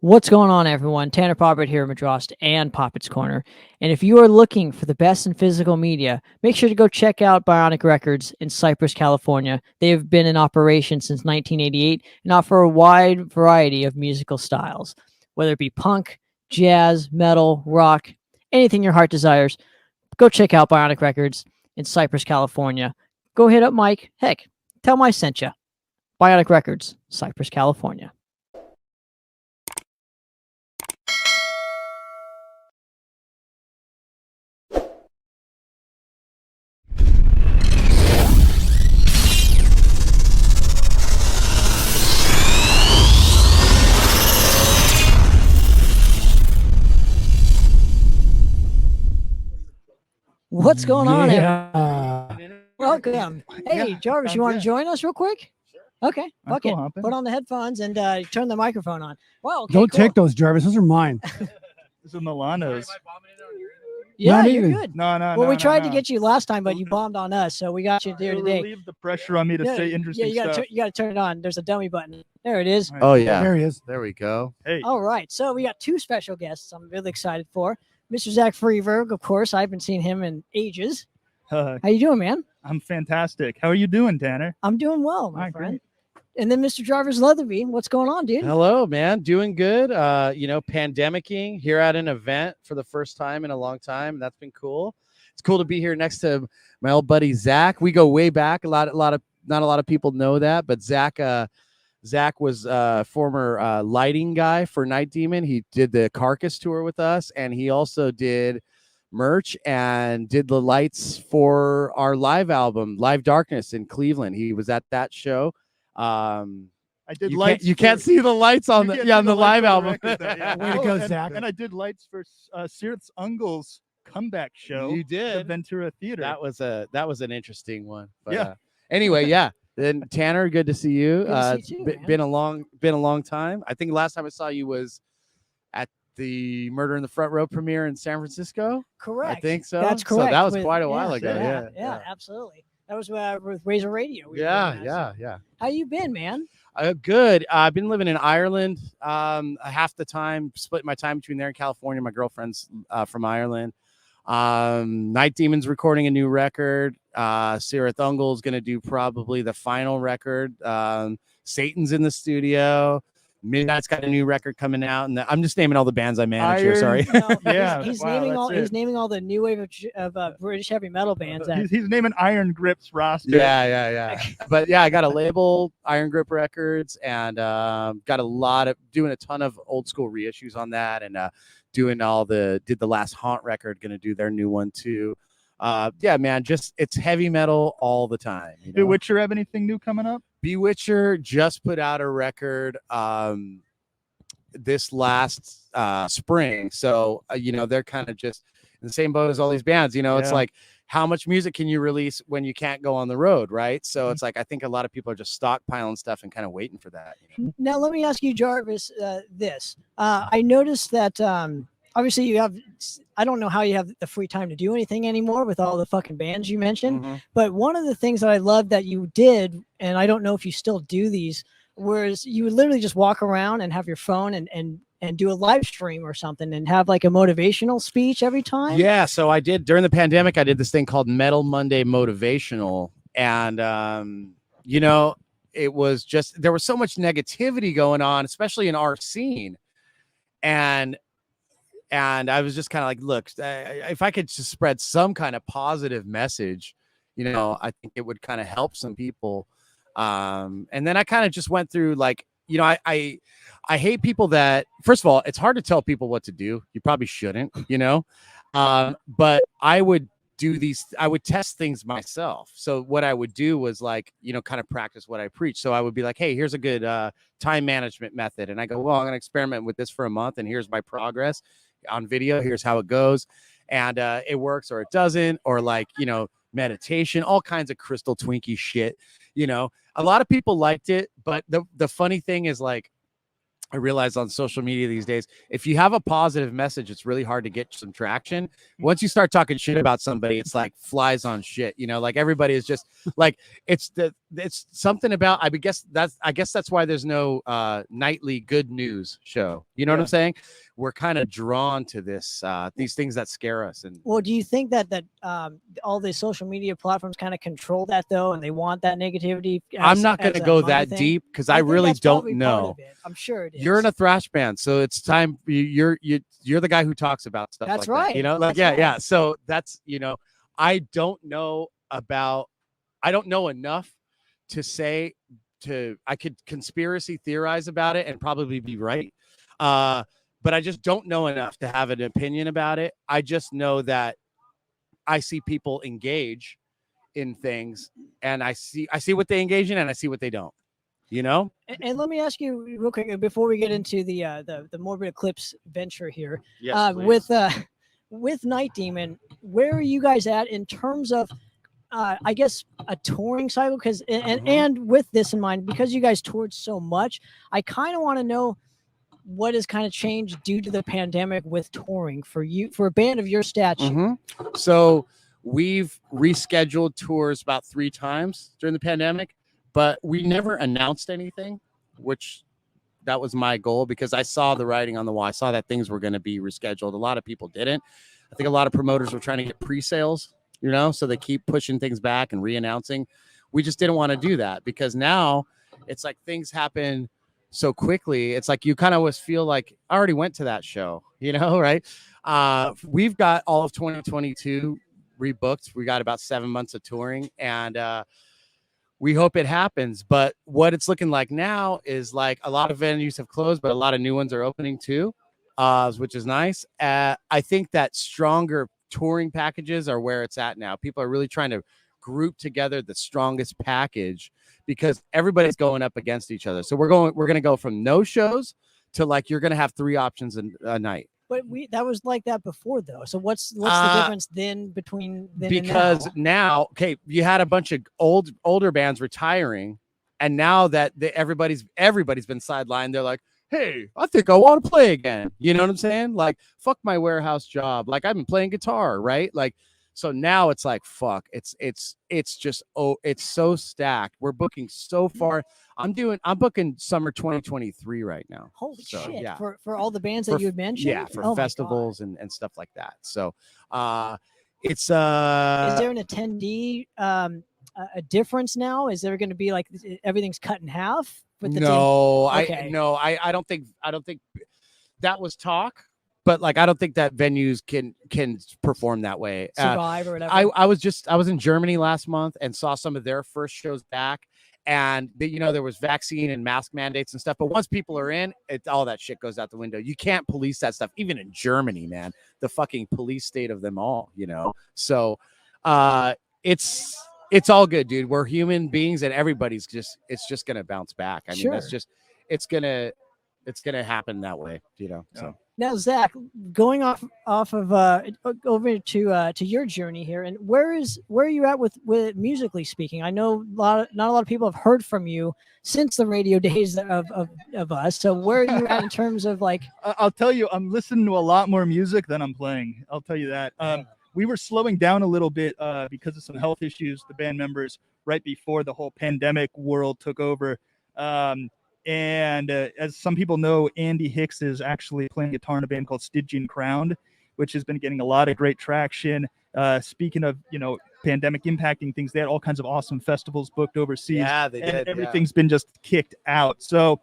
What's going on, everyone? Tanner Poppitt here at Madrost and Poppitt's Corner. And if you are looking for the best in physical media, make sure to go check out Bionic Records in Cypress, California. They have been in operation since 1988 and offer a wide variety of musical styles, whether it be punk, jazz, metal, rock, anything your heart desires. Go check out Bionic Records in Cypress, California. Go hit up Mike. Heck, tell him I sent you. Bionic Records, Cypress, California. What's going on, everyone? Welcome. Hey, Jarvis, you want to join us real quick? Okay, fuck it. Put on the headphones and turn the microphone on. Well, okay, Don't take those, Jarvis. Those are mine. Those are Milano's. Yeah, you're good. No. Well, we tried to get you last time, but you bombed on us, so we got you here today. Relieve the pressure on me to say interesting stuff. You got to turn it on. There's a dummy button. There it is. Oh, yeah. There he is. There we go. Hey. All right. So we got two special guests I'm really excited for. Mr. Zach Friedberg, of course. I haven't seen him in ages. How you doing, man? I'm fantastic. How are you doing, Tanner? I'm doing well, my friend. And then Mr. Jarvis Leatherby. What's going on, dude? Hello, man. Doing good. Pandemicing here at an event for the first time in a long time. That's been cool. It's cool to be here next to my old buddy Zach. We go way back. Not a lot of people know that, but Zach was a former lighting guy for Night Demon. He did the Carcass tour with us, and he also did merch and did the lights for our live album, Live Darkness, in Cleveland. He was at that show. I did lights. You can't see the lights on the live album. Way to go, Zach. And I did lights for Sirt's Ungel's comeback show. You did. At Ventura Theater. That was an interesting one. But, yeah. Anyway, yeah. Then Tanner, good to see you. Good to see you too, been a long time. I think the last time I saw you was at the Murder in the Front Row premiere in San Francisco. Correct. I think so. That's correct. So that was quite a while ago. Yeah, absolutely. That was with Razor Radio. Yeah. How you been, man? Good. I've been living in Ireland half the time, split my time between there and California. My girlfriend's from Ireland. Night Demon's recording a new record. Sirith Ungel's going to do probably the final record. Satan's in the studio. Midnight's got a new record coming out, and I'm just naming all the bands I manage here. Sorry. Yeah, he's naming all the new wave of British heavy metal bands. He's naming Iron Grip's roster. Yeah. But yeah, I got a label, Iron Grip Records, and got doing a ton of old school reissues on that, and did the last Haunt record, gonna do their new one too. Yeah, man, it's heavy metal all the time. Bewitcher have anything new coming up? Bewitcher just put out a record this last spring, so they're kind of just in the same boat as all these bands. It's like, how much music can you release when you can't go on the road, right? So it's like, I think a lot of people are just stockpiling stuff and kind of waiting for that. Now let me ask you, Jarvis, this. I noticed that obviously you have, I don't know how you have the free time to do anything anymore with all the fucking bands you mentioned, but one of the things that I love that you did, and I don't know if you still do these, was you would literally just walk around and have your phone and do a live stream or something and have like a motivational speech every time. Yeah, so I did during the pandemic. I did this thing called Metal Monday Motivational, and it was just, there was so much negativity going on, especially in our scene, and I was just kind of like, look, if I could just spread some kind of positive message, I think it would kind of help some people. And then I kind of just went through like, I hate people that, first of all, it's hard to tell people what to do. You probably shouldn't, but I would test things myself. So what I would do was like, kind of practice what I preach. So I would be like, hey, here's a good time management method. And I go, well, I'm going to experiment with this for a month, and here's my progress on video. Here's how it goes. And it works or it doesn't, or like, meditation, all kinds of crystal Twinkie shit. A lot of people liked it, but the funny thing is, like, I realize on social media these days, if you have a positive message, it's really hard to get some traction. Once you start talking shit about somebody, it's like flies on shit, like everybody is just like, it's it's something about, I guess that's why there's no nightly good news show. You know what I'm saying? We're kind of drawn to this, these things that scare us. And well, do you think that all the social media platforms kind of control that though, and they want that negativity? I'm not going to go that deep because I really don't know. I'm sure it is. You're in a thrash band, so it's time. You're the guy who talks about stuff. That's like right. That, you know, like yeah. So that's, you know, I don't know enough to say I could conspiracy theorize about it and probably be right. But I just don't know enough to have an opinion about it. I just know that I see people engage in things, and I see what they engage in, and I see what they don't. You know. And let me ask you real quick before we get into the Morbid Eclipse venture here. Yes, with Night Demon, where are you guys at in terms of I guess a touring cycle? Because and with this in mind, because you guys toured so much, I kind of want to know what has kind of changed due to the pandemic with touring for you, for a band of your stature. So we've rescheduled tours about 3 times during the pandemic, but we never announced anything, which that was my goal because I saw the writing on the wall. I saw that things were going to be rescheduled. A lot of people didn't. I think a lot of promoters were trying to get pre-sales, you know, so they keep pushing things back and re-announcing. We just didn't want to do that because now it's like things happen so quickly. It's like you kind of always feel like I already went to that show, you know, right? We've got all of 2022 rebooked. We got about 7 months of touring, and we hope it happens. But what it's looking like now is like a lot of venues have closed, but a lot of new ones are opening too, which is nice. I think that stronger touring packages are where it's at now. People are really trying to group together the strongest package because everybody's going up against each other. So we're going to go from no shows to like you're going to have 3 options a night. But that was like that before though. So what's the difference then between then because and now? Okay, you had a bunch of older bands retiring, and now that everybody's been sidelined, they're like, hey, I think I want to play again. You know what I'm saying? Like, fuck my warehouse job. Like, I've been playing guitar, right? Like, so now it's like, fuck, it's just, it's so stacked. We're booking so far. I'm booking summer 2023 right now. Holy shit. Yeah. For all the bands that you had mentioned? Yeah, for festivals and stuff like that. So it's is there an attendee a difference now? Is there going to be like everything's cut in half? I don't think that was talk, but like I don't think that venues can perform that way. Survive or whatever. I was in Germany last month and saw some of their first shows back, and there was vaccine and mask mandates and stuff. But once people are in, all that shit goes out the window. You can't police that stuff, even in Germany, man. The fucking police state of them all, So it's all good, dude. We're human beings, and everybody's it's just gonna bounce back. I mean, that's just it's gonna happen that way, So now, Zach, going off of over to your journey here, and where are you at with musically speaking? I know not a lot of people have heard from you since the radio days of us. So where are you at in terms of like? I'll tell you, I'm listening to a lot more music than I'm playing. I'll tell you that. We were slowing down a little bit because of some health issues, the band members, right before the whole pandemic world took over. And as some people know, Andy Hicks is actually playing guitar in a band called Stygian Crowned, which has been getting a lot of great traction. Speaking of, pandemic impacting things, they had all kinds of awesome festivals booked overseas. Yeah, they did. Everything's been just kicked out. So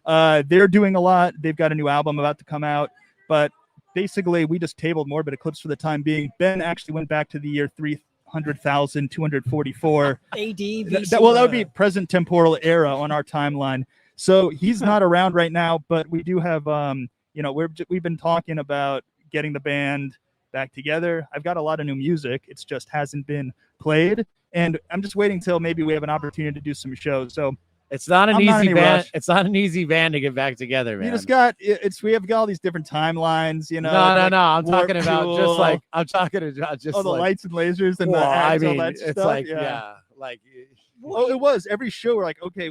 they're doing a lot. They've got a new album about to come out. But basically, we just tabled Morbid Eclipse for the time being. Ben actually went back to the year 300,244 AD. That would be present temporal era on our timeline. So he's not around right now, but we do have, we've been talking about getting the band back together. I've got a lot of new music. It's just hasn't been played. And I'm just waiting till maybe we have an opportunity to do some shows. So it's not an easy band. It's not an easy band to get back together, man. We have got all these different timelines, No. I'm talking about just the lights and lasers and all that stuff. Like, it was every show. We're like, okay,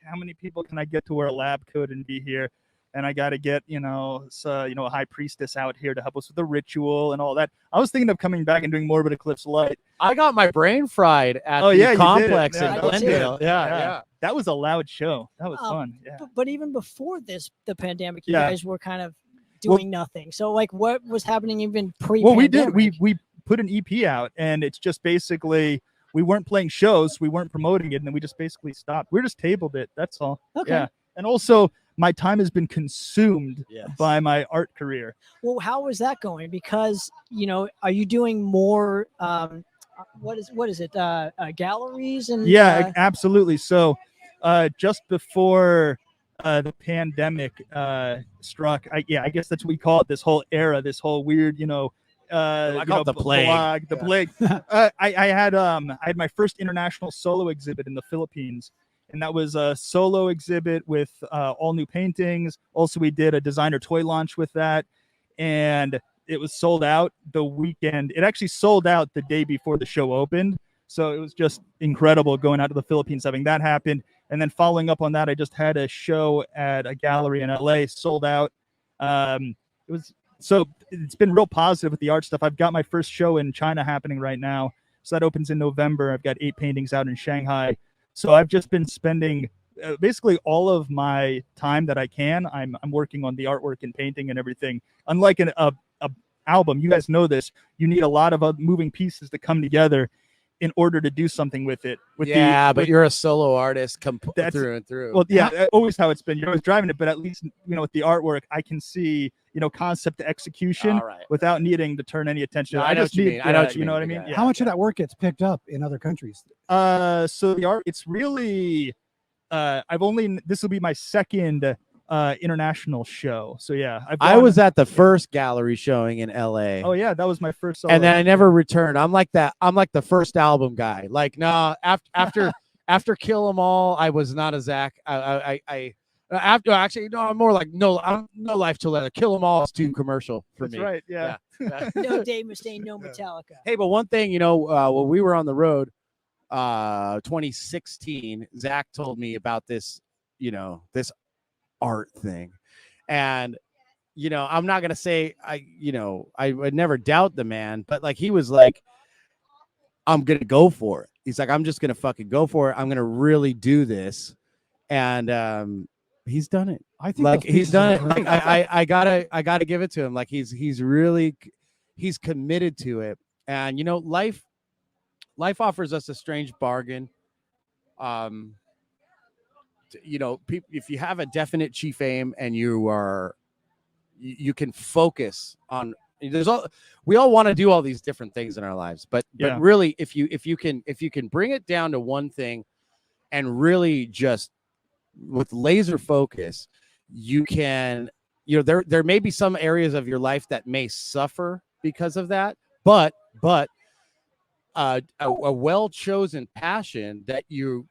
how many people can I get to wear a lab coat and be here? and I got to get, a high priestess out here to help us with the ritual and all that. I was thinking of coming back and doing Morbid Eclipse Light. I got my brain fried at the complex in Yeah, Glendale. Yeah. That was a loud show. That was fun. Yeah. But even before the pandemic, you Yeah. guys were kind of doing nothing. So like, what was happening even pre? Well, we did. We put an EP out, and it's just basically we weren't playing shows, we weren't promoting it, and then we just basically stopped. We just tabled it. That's all. Okay. Yeah. And also, my time has been consumed by my art career. Well, how is that going? Because are you doing more? What is it? Galleries and absolutely. So, just before the pandemic struck, I guess that's what we call it. This whole era, this whole weird, I call it the plague. The plague. I had my first international solo exhibit in the Philippines, and that was a solo exhibit with all new paintings. Also, we did a designer toy launch with that, and it was sold out the weekend. It actually sold out the day before the show opened. So it was just incredible going out to the Philippines, having that happen. And then following up on that, I just had a show at a gallery in LA, sold out. It's been real positive with the art stuff. I've got my first show in China happening right now. So that opens in November. I've got 8 paintings out in Shanghai. So I've just been spending basically all of my time that I can. I'm working on the artwork and painting and everything. Unlike an album, you guys know this, you need a lot of moving pieces to come together in order to do something with it. But you're a solo artist through and through. Well, yeah, always how it's been. You're always driving it, but at least with the artwork, I can see concept to execution without needing to turn any attention. No, I know what you mean. I know what you mean. Yeah. How much of that work gets picked up in other countries? So the art, it's really, this will be my second international show. So yeah, I was at the first gallery showing in LA. Oh yeah, that was my first solo. And then I never returned. I'm like that. I'm like the first album guy. Like, no, after Kill 'Em All, I was not a Zach. I'm more like no Life Till Leather. Kill 'Em All is too commercial for me. That's right. Yeah. No Dave Mustaine, no Metallica. Hey, but one thing, when we were on the road, 2016, Zach told me about this, this art thing, and I'm not gonna say I would never doubt the man, but like he was like, I'm gonna go for it. He's like, I'm just gonna fucking go for it. I'm gonna really do this, and he's done it. I think like he's done it. Like I gotta give it to him. Like he's committed to it, and life offers us a strange bargain. If you have a definite chief aim and you can focus on, we all want to do all these different things in our lives, but really if you can bring it down to one thing and really just with laser focus, you can, there may be some areas of your life that may suffer because of that, but a well-chosen passion that you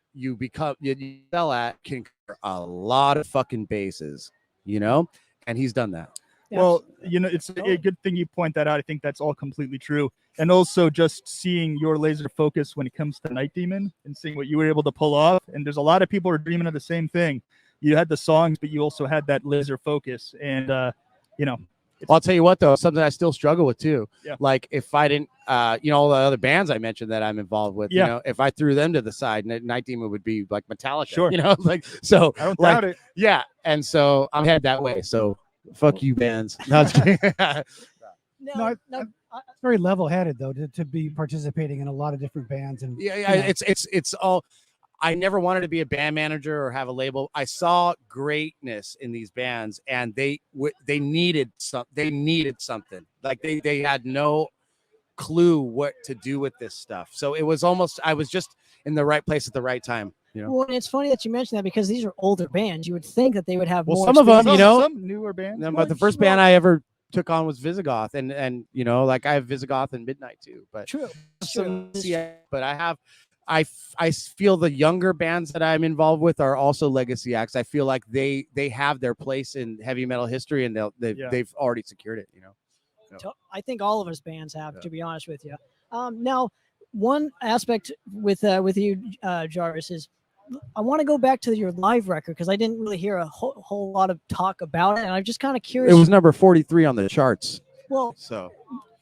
sell at can cover a lot of fucking bases, and he's done that. Well, it's a good thing you point that out. I think that's all completely true. And also just seeing your laser focus when it comes to Night Demon and seeing what you were able to pull off. And there's a lot of people who are dreaming of the same thing. You had the songs, but you also had that laser focus. And, I'll tell you what, though, something I still struggle with, too. Yeah. Like if I didn't, all the other bands I mentioned that I'm involved with, if I threw them to the side, Night Demon would be like Metallica. Sure. So I don't doubt it. Yeah. And so I'm headed that way. So fuck you, bands. No, just kidding. It's very level-headed though to be participating in a lot of different bands and it's all. I never wanted to be a band manager or have a label. I saw greatness in these bands, and they needed something. Like they had no clue what to do with this stuff. So it was almost, I was just in the right place at the right time. Well, and it's funny that you mentioned that because these are older bands. You would think that they would have more. Some of them, some newer bands. But the first band I ever took on was Visigoth, and like I have Visigoth and Midnight too. But true. But I feel the younger bands that I'm involved with are also legacy acts. I feel like they have their place in heavy metal history, and they've already secured it. So I think all of us bands have, to be honest with you. Now, one aspect with you, Jarvis, is I want to go back to your live record because I didn't really hear a whole lot of talk about it, and I'm just kind of curious. It was number 43 on the charts. Well, So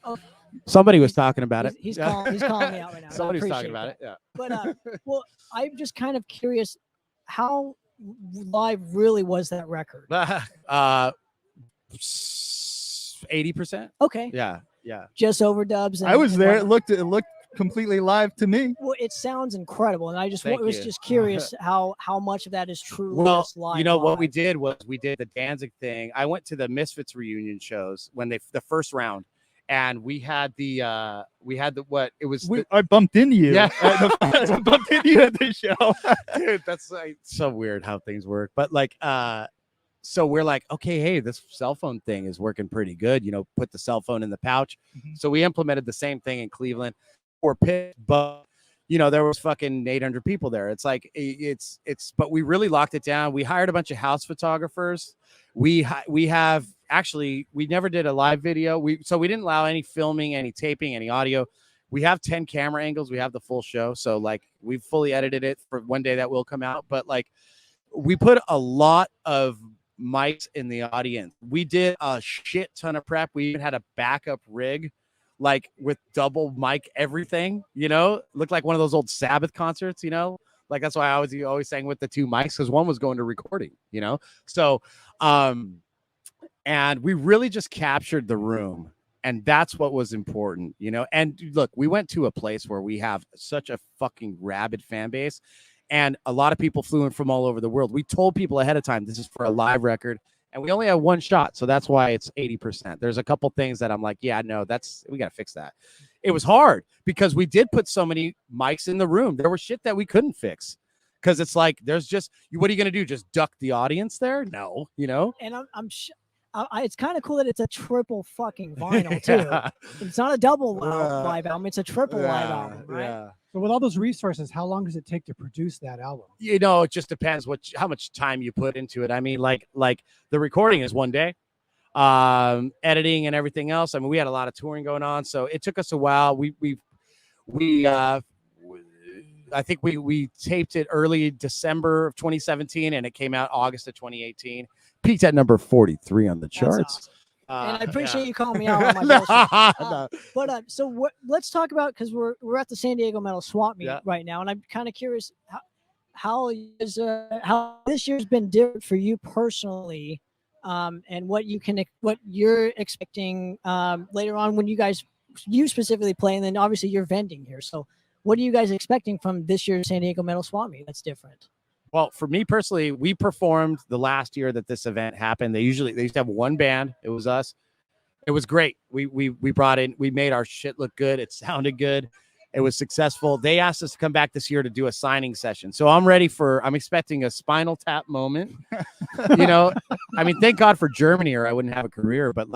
oh, somebody was talking about it. He's calling me out right now. Somebody was talking about it. Yeah. But well, I'm just kind of curious how live really was that record. 80%. Okay. Yeah. Just overdubs. I was there. It looked completely live to me. Well, it sounds incredible, and I just Thank was you. just curious how much of that is true. Well, live. you know what we did was we did the Danzig thing. I went to the Misfits reunion shows when the first round, and we had the what it was. I bumped into you. Yeah. I bumped into you at the show. Dude, that's like so weird how things work. But like, so we're like, okay, hey, this cell phone thing is working pretty good. You know, put the cell phone in the pouch. Mhm. So we implemented the same thing in Cleveland or Pitt, but you know, there was fucking 800 people there. It's like but we really locked it down. We hired a bunch of house photographers. We have actually, we never did a live video. So we didn't allow any filming, any taping, any audio. We have 10 camera angles. We have the full show. So like we've fully edited it for one day that will come out. But like we put a lot of mics in the audience. We did a shit ton of prep. We even had a backup rig, like with double mic everything, you know, looked like one of those old Sabbath concerts, you know, like that's why I always sang with the two mics because one was going to recording, you know. So and we really just captured the room, and that's what was important, you know. And look, we went to a place where we have such a fucking rabid fan base, and a lot of people flew in from all over the world. We told people ahead of time this is for a live record, and we only have one shot, so that's why it's 80%. There's a couple things that I'm like, yeah, no, we got to fix that. It was hard because we did put so many mics in the room. There was shit that we couldn't fix because it's like there's just, what are you gonna do? Just duck the audience there? No, you know. And it's kind of cool that it's a triple fucking vinyl too. It's not a double live album; it's a triple live album, right? Yeah. So with all those resources, how long does it take to produce that album? You know, it just depends how much time you put into it. I mean, like the recording is one day, editing and everything else. I mean, we had a lot of touring going on, so it took us a while. I think we taped it early December of 2017, and it came out August of 2018. Peaked at number 43 on the charts. Awesome. And I appreciate you calling me out on my bullshit. But so let's talk about, because we're at the San Diego Metal Swap Meet right now, and I'm kind of curious how this year's been different for you personally, and what you're expecting later on when you specifically play, and then obviously you're vending here. So what are you guys expecting from this year's San Diego Metal Swap Meet that's different? Well, for me personally, we performed the last year that this event happened. They used to have one band. It was us. It was great. We made our shit look good. It sounded good. It was successful. They asked us to come back this year to do a signing session. So I'm expecting a Spinal Tap moment. You know, I mean, thank God for Germany, or I wouldn't have a career. But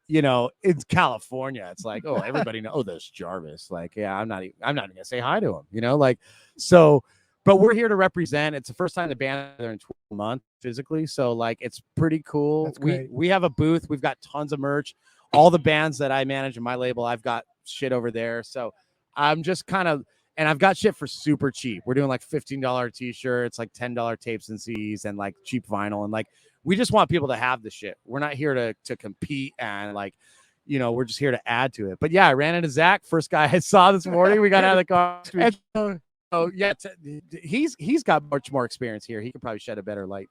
you know, it's California. It's like, oh, everybody knows. Oh, there's Jarvis. Like, yeah, I'm not even gonna say hi to him. You know, like so. But we're here to represent. It's the first time the band is there in 12 months physically. So like, it's pretty cool. We have a booth. We've got tons of merch. All the bands that I manage in my label, I've got shit over there. So I'm just and I've got shit for super cheap. We're doing like $15 t-shirts, like $10 tapes and CDs, and like cheap vinyl. And like, we just want people to have the shit. We're not here to compete, and like, you know, we're just here to add to it. But yeah, I ran into Zach, first guy I saw this morning. We got out of the car. Oh yeah, he's got much more experience here. He could probably shed a better light.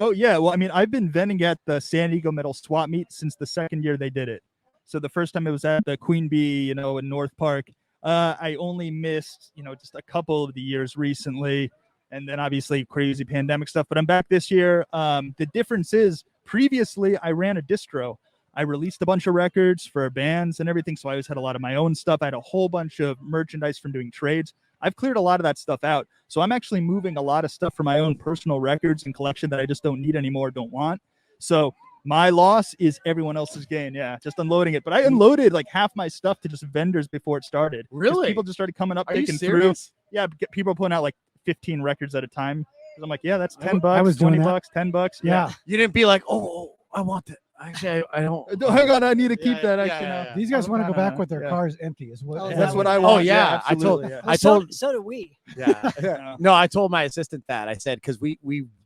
Oh yeah, well, I mean, I've been vending at the San Diego Metal Swap Meet since the second year they did it. So the first time it was at the Queen Bee, you know, in North Park. I only missed, you know, just a couple of the years recently, and then obviously crazy pandemic stuff. But I'm back this year. The difference is previously I ran a distro. I released a bunch of records for bands and everything, so I always had a lot of my own stuff. I had a whole bunch of merchandise from doing trades. I've cleared a lot of that stuff out. So I'm actually moving a lot of stuff from my own personal records and collection that I just don't need anymore, don't want. So my loss is everyone else's gain. Yeah, just unloading it. But I unloaded like half my stuff to just vendors before it started. Really? People just started coming up, Are you taking serious? through. Yeah, people putting out like 15 records at a time. I'm like, yeah, that's $10. I was doing $20, that. $10. Yeah. You didn't be like, oh, I want that. Actually, I don't. Hang on, I need to keep Yeah, that yeah, actually yeah, now. These guys want to go back with their Yeah. cars empty. Is what? Oh, That's what I Oh, want. yeah, I told- absolutely, yeah. I told- so do we. Yeah. Yeah. No, I told my assistant that. I said, because we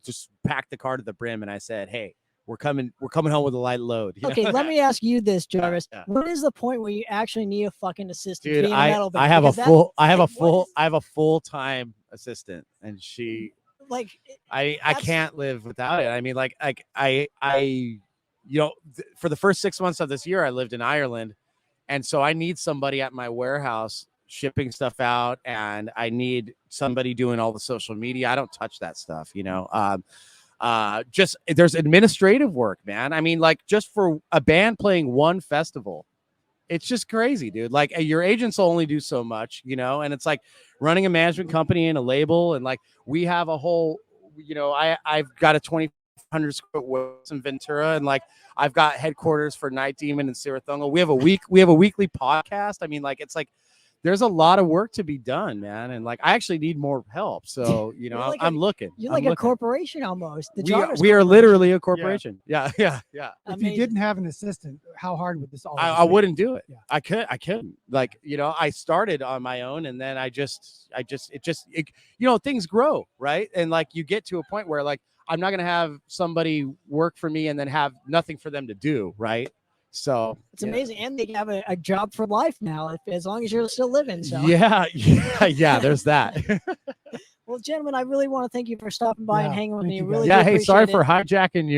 just packed the car to the brim, and I said, hey, we're coming home with a light load. you Okay, know? let me ask you this, Jarvis. yeah. When is the point where you actually need a fucking assistant Dude, being a metal band? I have a Because that- full I have a like, what full is- I have a full-time assistant, and she like I That's- can't live without it. I mean, like I for the first 6 months of this year, I lived in Ireland, and so I need somebody at my warehouse shipping stuff out, and I need somebody doing all the social media. I don't touch that stuff, just there's administrative work, man. I mean, like, just for a band playing one festival, it's just crazy, dude. Like, your agents will only do so much, and it's like running a management company and a label, and like we have a whole, I've got a 2,500 square foot warehouse in Ventura, and like I've got headquarters for Night Demon and Sirathonga. We have a weekly podcast. I mean, like, it's like there's a lot of work to be done, man, and like I actually need more help. So like I'm looking. you're I'm like a looking. corporation almost. The We are Jarvis literally Corporation. a corporation. Yeah. If you Amazing. didn't have an assistant, how hard would this all? I wouldn't do it. Yeah. I couldn't. Like, I started on my own, and then things grow, right? And like you get to a point where like I'm not gonna have somebody work for me and then have nothing for them to do, right? So It's amazing, and they have a job for life now, as long as you're still living. So Yeah. There's that. well, gentlemen, I really want to thank you for stopping by and Yeah, hanging with thank me. you, Really, guys. Yeah. do Hey, sorry appreciate for it. hijacking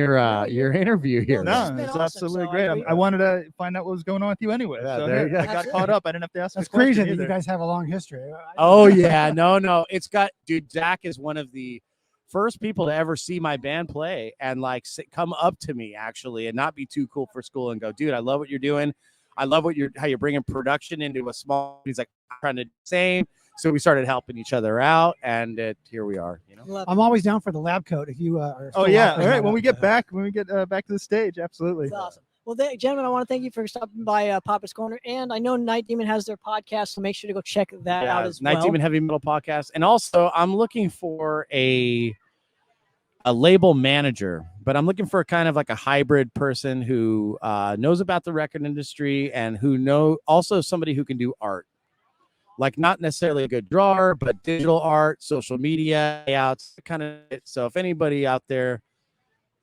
your interview here. No, No, This has been it's awesome, absolutely so great. I I wanted to find out what was going on with you anyway. Yeah, so there hey, you go. I got Absolutely. caught up. I didn't have to ask. That's a question crazy that either. you guys have a long history. Oh yeah, no. Dude, Zach is one of the first people to ever see my band play and like come up to me actually and not be too cool for school and go, dude, I love what you're doing. I love how you're bringing production into a small. He's like, I'm trying to do the same. So we started helping each other out, and here we are. Love I'm always down for the lab coat if you are. Oh still yeah. All offering right. that When we up. get back to the stage, absolutely. It's awesome. Well, gentlemen, I want to thank you for stopping by Poppitt's Corner, and I know Night Demon has their podcast, so make sure to go check that out as Night well. Demon Heavy Metal Podcast, and also I'm looking for a label manager, but I'm looking for kind of like a hybrid person who knows about the record industry and also somebody who can do art, like not necessarily a good drawer, but digital art, social media layouts, kind of. So if anybody out there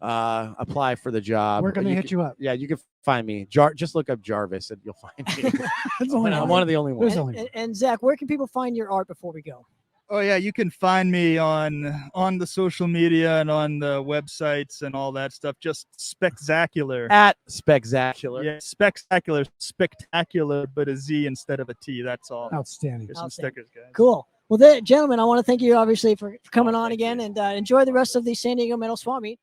apply for the job, We're gonna hit you up. Yeah, you can find me. Just look up Jarvis and you'll find me. That's only I'm one. one of the only ones. There's only one. And Zach, where can people find your art before we go? Oh yeah, you can find me on the social media and on the websites and all that stuff. Just Spectacular. At Spectacular. Yeah, spectacular, but a Z instead of a T. That's all. Outstanding. Here's some Outstanding. stickers, guys. Cool. Well, gentlemen, I want to thank you obviously for coming on again, and enjoy the rest of the San Diego Metal Swap Meet.